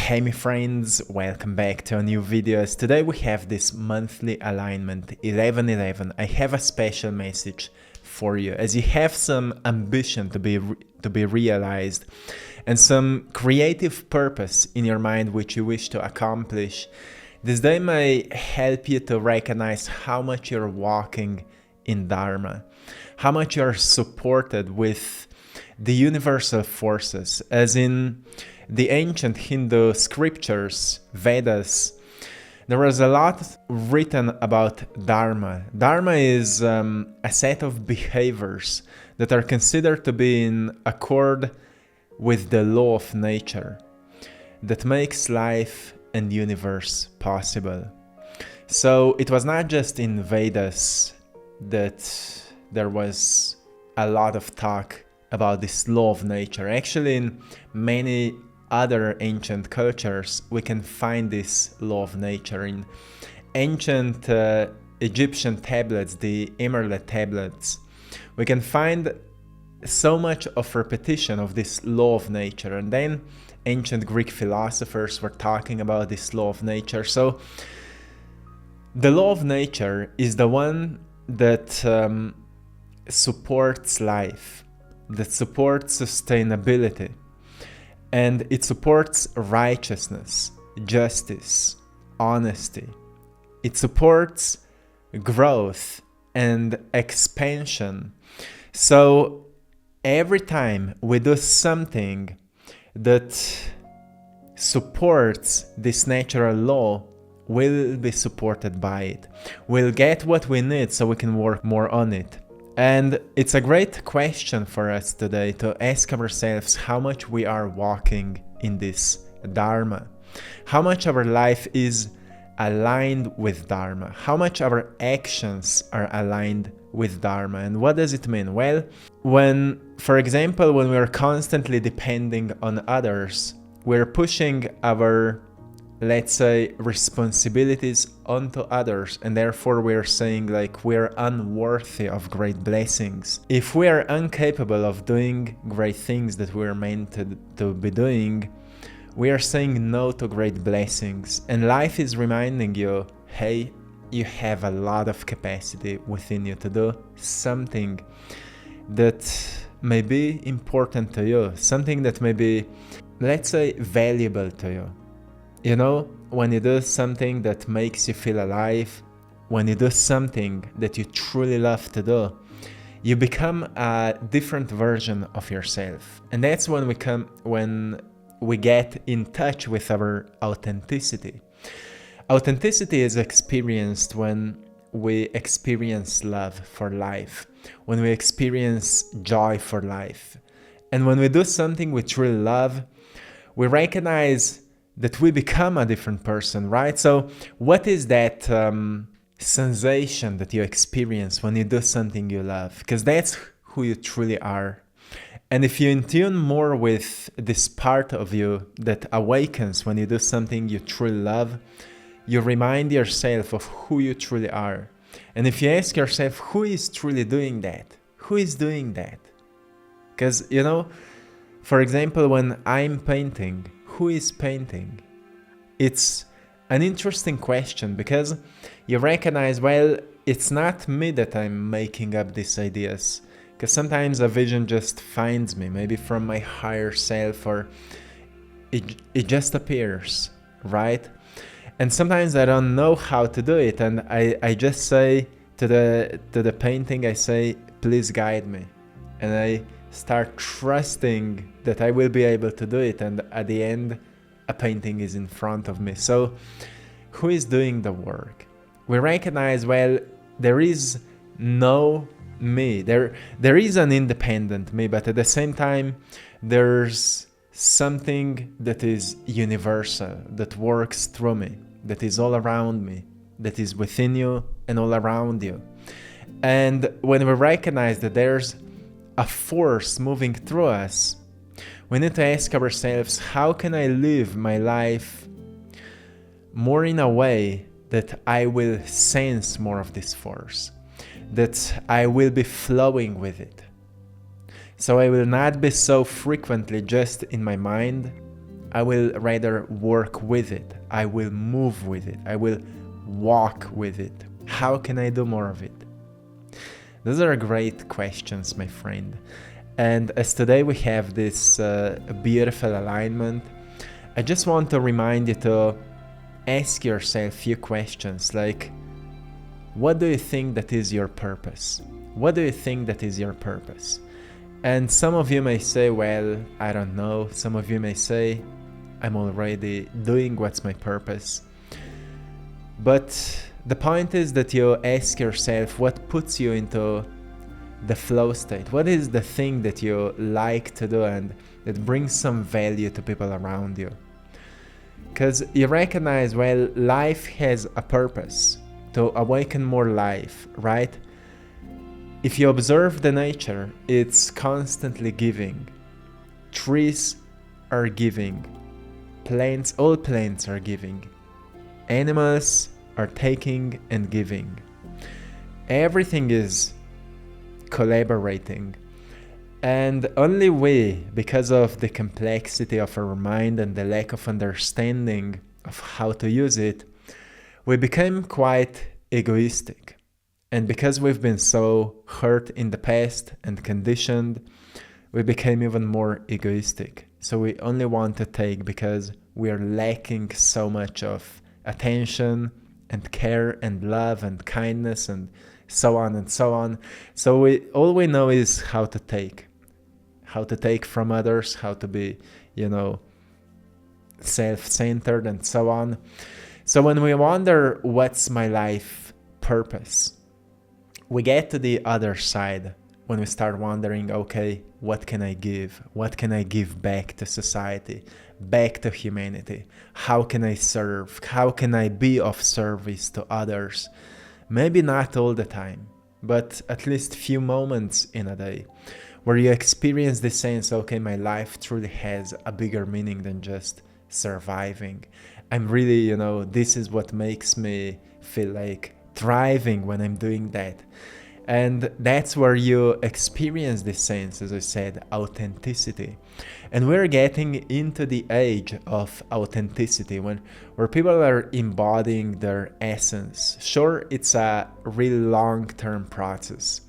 Hey my friends, welcome back to a new video. As today we have this monthly alignment 11-11. I have a special message for you as you have some ambition to be realized and some creative purpose in your mind which you wish to accomplish. This day may help you to recognize how much you're walking in Dharma, how much you're supported with the universal forces, as in the ancient Hindu scriptures, Vedas. There was a lot written about Dharma. Dharma is a set of behaviors that are considered to be in accord with the law of nature that makes life and universe possible. So it was not just in Vedas that there was a lot of talk about this law of nature. Actually, in many other ancient cultures, we can find this law of nature. In ancient Egyptian tablets, the emerald tablets, we can find so much of repetition of this law of nature. And then ancient Greek philosophers were talking about this law of nature. So the law of nature is the one that supports life, that supports sustainability, and it supports righteousness, justice, honesty. It supports growth and expansion. So every time we do something that supports this natural law, we'll be supported by it. We'll get what we need so we can work more on it. And it's a great question for us today to ask ourselves how much we are walking in this Dharma, how much our life is aligned with Dharma, how much our actions are aligned with Dharma. And what does it mean? Well, for example, when we're constantly depending on others, we're pushing our, let's say, responsibilities onto others, and therefore we're saying like we're unworthy of great blessings. If we are incapable of doing great things that we're meant to be doing, we are saying no to great blessings. And life is reminding you, hey, you have a lot of capacity within you to do something that may be important to you, something that may be, let's say, valuable to you. You know, when you do something that makes you feel alive, when you do something that you truly love to do, you become a different version of yourself. And that's when we get in touch with our authenticity. Authenticity is experienced when we experience love for life, when we experience joy for life. And when we do something we truly love, we recognize that we become a different person, right? So what is that sensation that you experience when you do something you love? Because that's who you truly are. And if you in tune more with this part of you that awakens when you do something you truly love, you remind yourself of who you truly are. And if you ask yourself, who is truly doing that? Who is doing that? Because, you know, for example, when I'm painting, who is painting? It's an interesting question because you recognize, well, it's not me that I'm making up these ideas. Because sometimes a vision just finds me, maybe from my higher self, or it just appears, right? And sometimes I don't know how to do it, and I just say to the painting, I say, please guide me. And I start trusting that I will be able to do it, and at the end a painting is in front of me. So who is doing the work? We recognize, well, there is no me, there is an independent me, but at the same time there's something that is universal, that works through me, that is all around me, that is within you and all around you. And when we recognize that there's a force moving through us, we need to ask ourselves, how can I live my life more in a way that I will sense more of this force, that I will be flowing with it? So I will not be so frequently just in my mind, I will rather work with it. I will move with it. I will walk with it. How can I do more of it? Those are great questions, my friend. And as today we have this beautiful alignment, I just want to remind you to ask yourself a few questions like, what do you think that is your purpose? What do you think that is your purpose? And some of you may say, well, I don't know. Some of you may say, I'm already doing what's my purpose. But the point is that you ask yourself what puts you into the flow state. What is the thing that you like to do and that brings some value to people around you? Because you recognize, well, life has a purpose to awaken more life, right? If you observe the nature, it's constantly giving. Trees are giving. Plants, all plants are giving. Animals are taking and giving. Everything is collaborating. And only we, because of the complexity of our mind and the lack of understanding of how to use it, we became quite egoistic. And because we've been so hurt in the past and conditioned, we became even more egoistic. So we only want to take because we are lacking so much of attention and care and love and kindness and so on and so on. So all we know is how to take from others, how to be, self-centered and so on. So when we wonder what's my life purpose, we get to the other side when we start wondering, okay, what can I give? What can I give back to society, back to humanity? How can I serve? How can I be of service to others? Maybe not all the time, but at least few moments in a day where you experience the sense, okay, my life truly has a bigger meaning than just surviving. I'm really, this is what makes me feel like thriving when I'm doing that. And that's where you experience this sense, as I said, authenticity. And we're getting into the age of authenticity where people are embodying their essence. Sure, it's a really long-term process,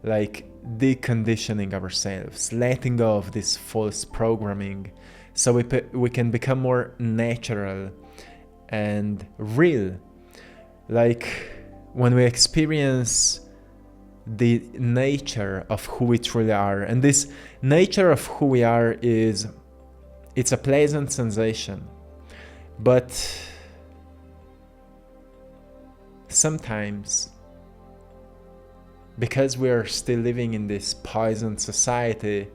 like deconditioning ourselves, letting go of this false programming so we can become more natural and real. Like when we experience the nature of who we truly are. And this nature of who we are it's a pleasant sensation. But sometimes, because we are still living in this poisoned society,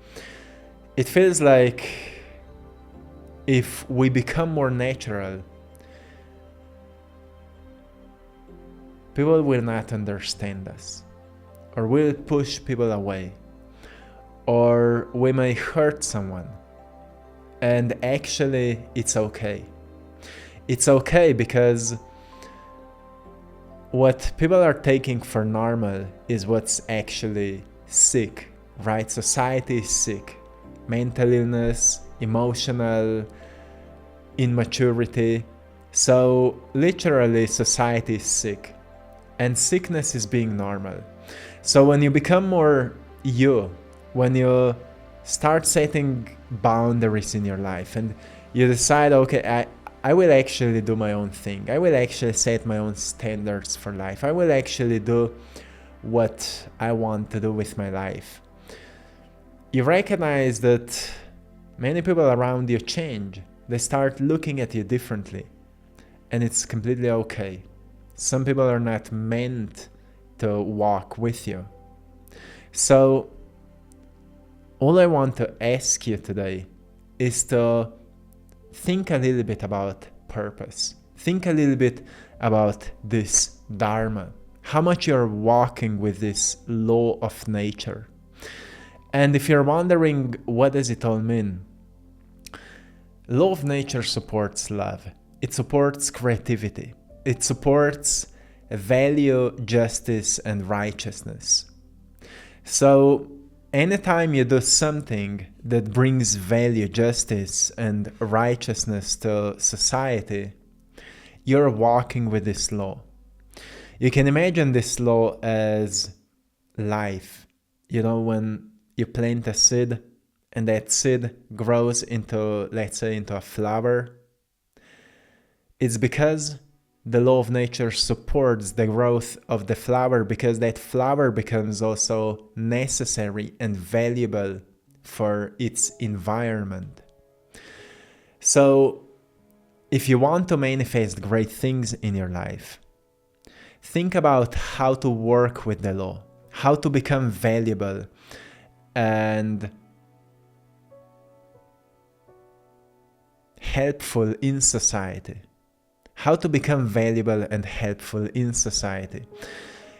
it feels like if we become more natural, people will not understand us, or will push people away, or we may hurt someone. And actually, it's okay. It's okay because what people are taking for normal is what's actually sick, right? Society is sick. Mental illness, emotional immaturity. So literally, society is sick. And sickness is being normal. So when you become more you, when you start setting boundaries in your life and you decide, okay, I will actually do my own thing. I will actually set my own standards for life. I will actually do what I want to do with my life. You recognize that many people around you change. They start looking at you differently. And it's completely okay. Some people are not meant to walk with you. So all I want to ask you today is to think a little bit about purpose. Think a little bit about this dharma. How much you're walking with this law of nature. And if you're wondering what does it all mean, law of nature supports love. It supports creativity. It supports value, justice, and righteousness. So anytime you do something that brings value, justice, and righteousness to society, you're walking with this law. You can imagine this law as life. You know, when you plant a seed and that seed grows into, let's say, into a flower, it's because the law of nature supports the growth of the flower, because that flower becomes also necessary and valuable for its environment. So, if you want to manifest great things in your life, think about how to work with the law, how to become valuable and helpful in society. How to become valuable and helpful in society.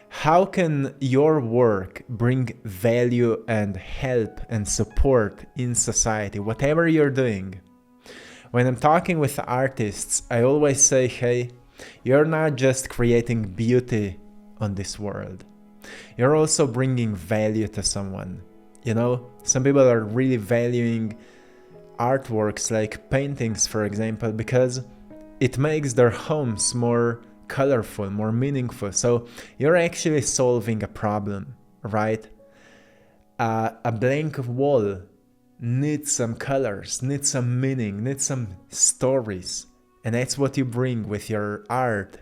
How can your work bring value and help and support in society, whatever you're doing? When I'm talking with artists, I always say, hey, you're not just creating beauty on this world. You're also bringing value to someone. You know, some people are really valuing artworks like paintings, for example, because it makes their homes more colorful, more meaningful. So you're actually solving a problem, right? A blank wall needs some colors, needs some meaning, needs some stories. And that's what you bring with your art.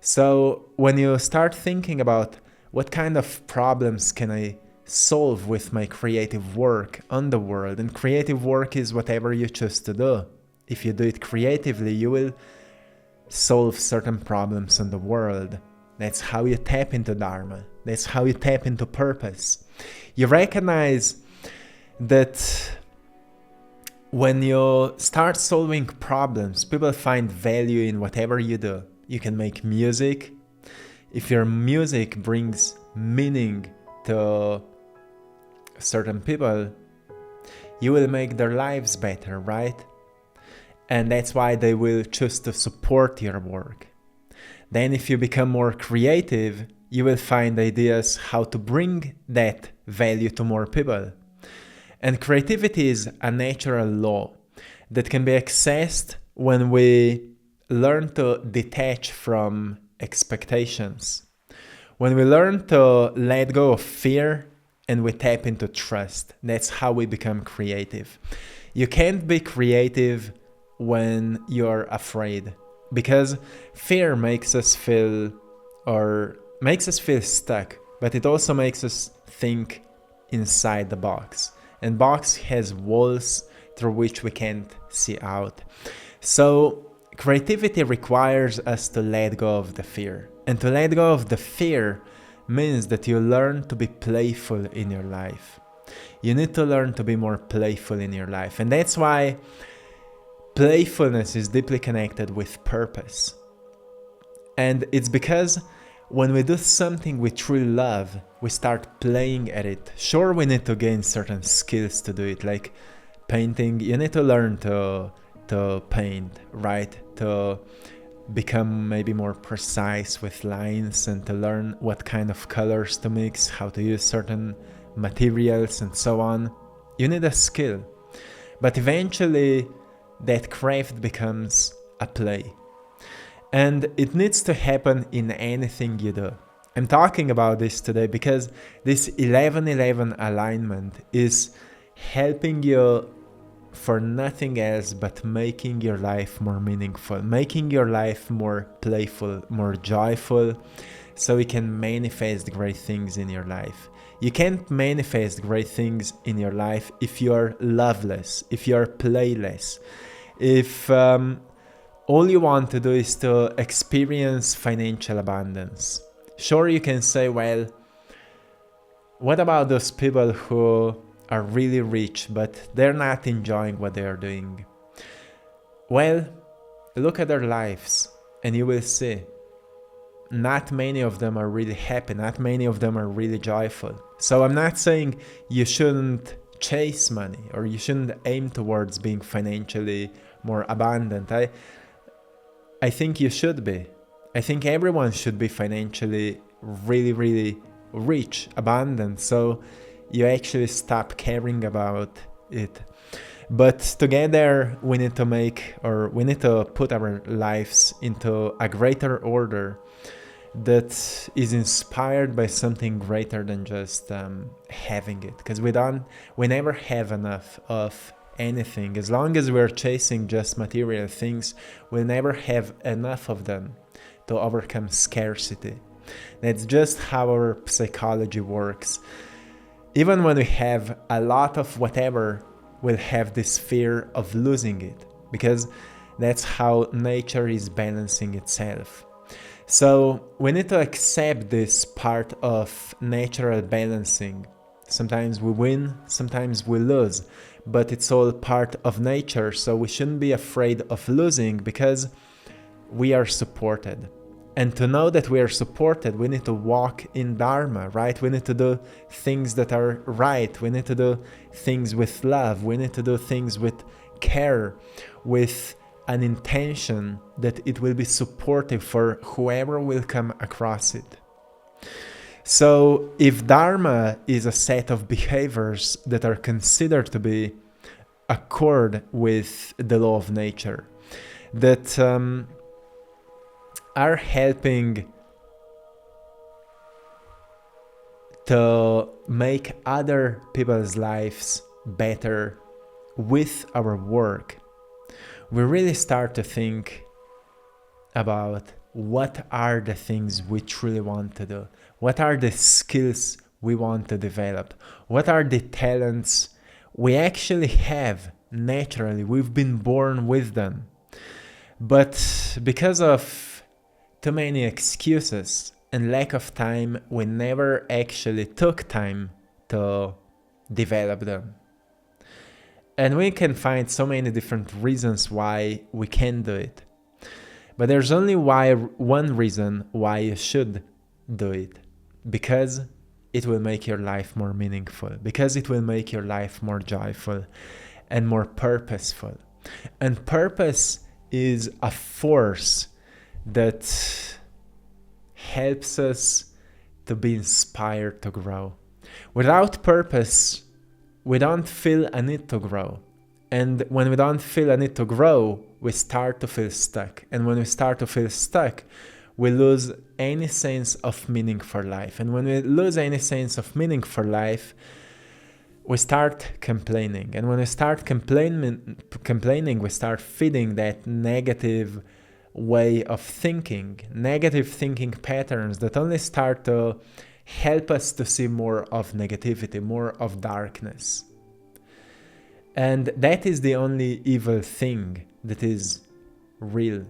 So when you start thinking about what kind of problems can I solve with my creative work on the world, and creative work is whatever you choose to do. If you do it creatively, you will solve certain problems in the world. That's how you tap into Dharma. That's how you tap into purpose. You recognize that when you start solving problems, people find value in whatever you do. You can make music. If your music brings meaning to certain people, you will make their lives better, right? And that's why they will choose to support your work. Then if you become more creative, you will find ideas how to bring that value to more people. And creativity is a natural law that can be accessed when we learn to detach from expectations. When we learn to let go of fear and we tap into trust, that's how we become creative. You can't be creative when you're afraid, because fear makes us feel stuck, but it also makes us think inside the box, and box has walls through which we can't see out. So creativity requires us to let go of the fear, and to let go of the fear means that you learn to be playful in your life. You need to learn to be more playful in your life, and that's why playfulness is deeply connected with purpose. And it's because when we do something we truly love, we start playing at it. Sure, we need to gain certain skills to do it, like painting. You need to learn to paint, right? To become maybe more precise with lines and to learn what kind of colors to mix, how to use certain materials and so on. You need a skill. But eventually, that craft becomes a play. And it needs to happen in anything you do. I'm talking about this today because this 11-11 alignment is helping you for nothing else but making your life more meaningful, making your life more playful, more joyful, so you can manifest great things in your life. You can't manifest great things in your life if you're loveless, if you're playless, if all you want to do is to experience financial abundance. Sure, you can say, well, what about those people who are really rich, but they're not enjoying what they are doing? Well, look at their lives and you will see not many of them are really happy, not many of them are really joyful. So I'm not saying you shouldn't chase money or you shouldn't aim towards being financially more abundant. I think you should be. I think everyone should be financially really, really rich, abundant. So you actually stop caring about it. But together we need to put our lives into a greater order that is inspired by something greater than just having it, because we never have enough of anything. As long as we're chasing just material things, we'll never have enough of them to overcome scarcity. That's just how our psychology works. Even when we have a lot of whatever, we'll have this fear of losing it, because that's how nature is balancing itself. So we need to accept this part of natural balancing. Sometimes we win, sometimes we lose, but it's all part of nature, so we shouldn't be afraid of losing because we are supported. And to know that we are supported, we need to walk in Dharma, right? We need to do things that are right. We need to do things with love. We need to do things with care, with an intention that it will be supportive for whoever will come across it. So if Dharma is a set of behaviors that are considered to be accord with the law of nature, that are helping to make other people's lives better with our work, we really start to think about what are the things we truly want to do, what are the skills we want to develop, what are the talents we actually have naturally. We've been born with them, but because of too many excuses and lack of time, we never actually took time to develop them. And we can find so many different reasons why we can't do it. But there's only one reason why you should do it. Because it will make your life more meaningful. Because it will make your life more joyful and more purposeful. And purpose is a force that helps us to be inspired to grow. Without purpose, we don't feel a need to grow. And when we don't feel a need to grow, we start to feel stuck. And when we start to feel stuck, we lose any sense of meaning for life. And when we lose any sense of meaning for life, we start complaining. And when we start complaining, we start feeding that negative way of thinking, negative thinking patterns that only start to help us to see more of negativity, more of darkness. And that is the only evil thing that is real.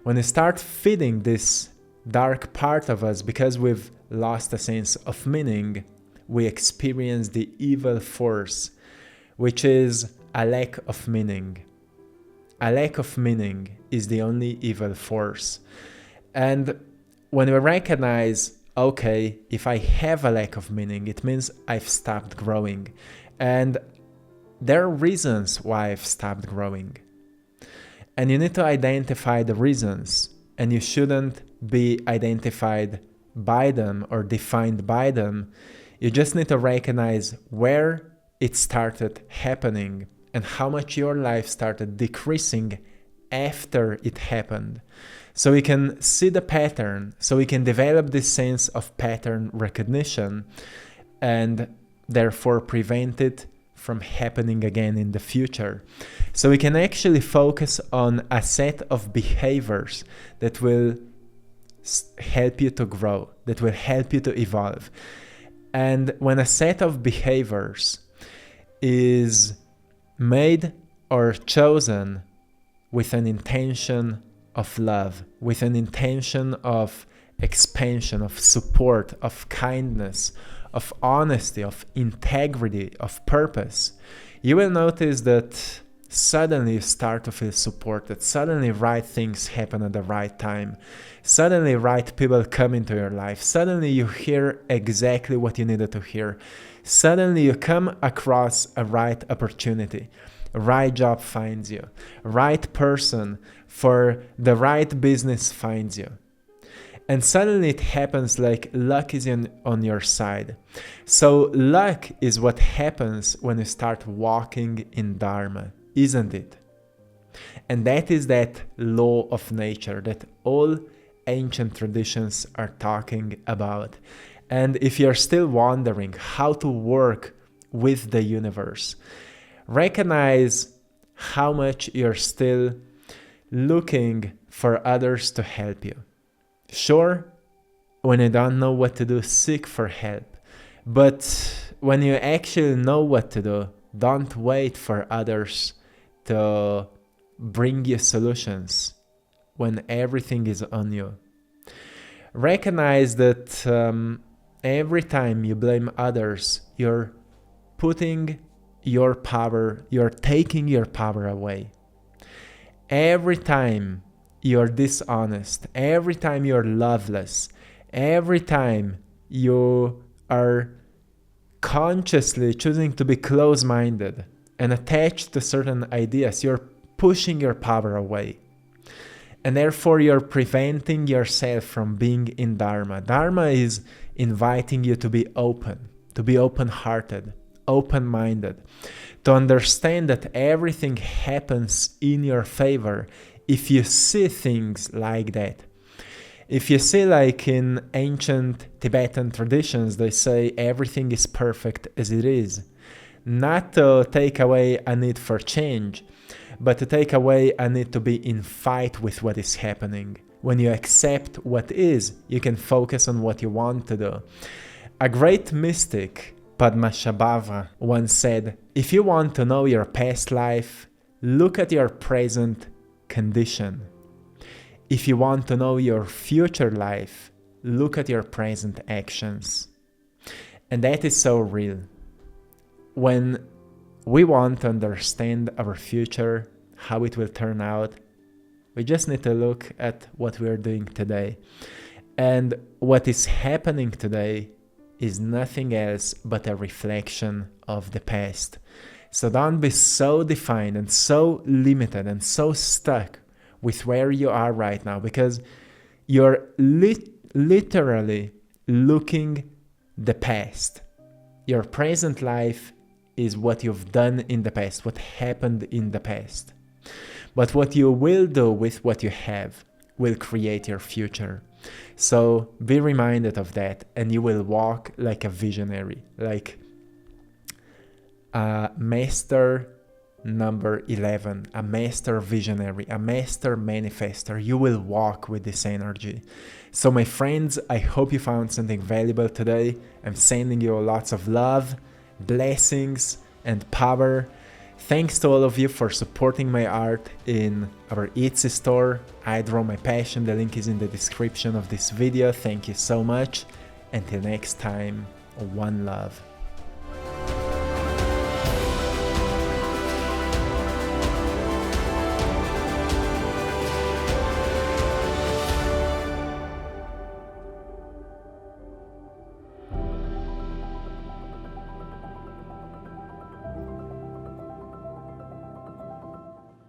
When we start feeding this dark part of us because we've lost a sense of meaning, we experience the evil force, which is a lack of meaning. A lack of meaning is the only evil force. And when we recognize, okay, if I have a lack of meaning, it means I've stopped growing. And there are reasons why I've stopped growing. And you need to identify the reasons, and you shouldn't be identified by them or defined by them. You just need to recognize where it started happening and how much your life started decreasing after it happened. So we can see the pattern, so we can develop this sense of pattern recognition and therefore prevent it from happening again in the future. So we can actually focus on a set of behaviors that will help you to grow, that will help you to evolve. And when a set of behaviors is made or chosen with an intention of love, with an intention of expansion, of support, of kindness, of honesty, of integrity, of purpose, you will notice that suddenly you start to feel supported. Suddenly right things happen at the right time. Suddenly right people come into your life. Suddenly you hear exactly what you needed to hear. Suddenly you come across a right opportunity. A right job finds you. A right person for the right business finds you. And suddenly it happens like luck is on your side. So luck is what happens when you start walking in Dharma, isn't it? And that is that law of nature that all ancient traditions are talking about. And if you're still wondering how to work with the universe, recognize how much you're still looking for others to help you. Sure, when you don't know what to do, seek for help. But when you actually know what to do, don't wait for others to bring you solutions when everything is on you. Recognize that every time you blame others, you're taking your power away. Every time you're dishonest, every time you're loveless, every time you are consciously choosing to be close-minded and attached to certain ideas, you're pushing your power away. And therefore you're preventing yourself from being in Dharma. Dharma is inviting you to be open, to be open-hearted, open-minded, to understand that everything happens in your favor if you see things like that. If you see, like in ancient Tibetan traditions, they say everything is perfect as it is. Not to take away a need for change, but to take away a need to be in fight with what is happening. When you accept what is, you can focus on what you want to do. A great mystic, Padmasambhava, once said, if you want to know your past life, look at your present condition. If you want to know your future life, look at your present actions. And that is so real. When we want to understand our future, how it will turn out, we just need to look at what we are doing today. And what is happening today is nothing else but a reflection of the past. So don't be so defined and so limited and so stuck with where you are right now, because you're literally looking the past. Your present life is what you've done in the past, what happened in the past. But what you will do with what you have will create your future. So be reminded of that, and you will walk like a visionary, like a master number 11, a master visionary, a master manifester. You will walk with this energy. So my friends, I hope you found something valuable today. I'm sending you lots of love, blessings, and power. Thanks to all of you for supporting my art in our Etsy store. I Draw My Passion. The link is in the description of this video. Thank you so much. Until next time, one love.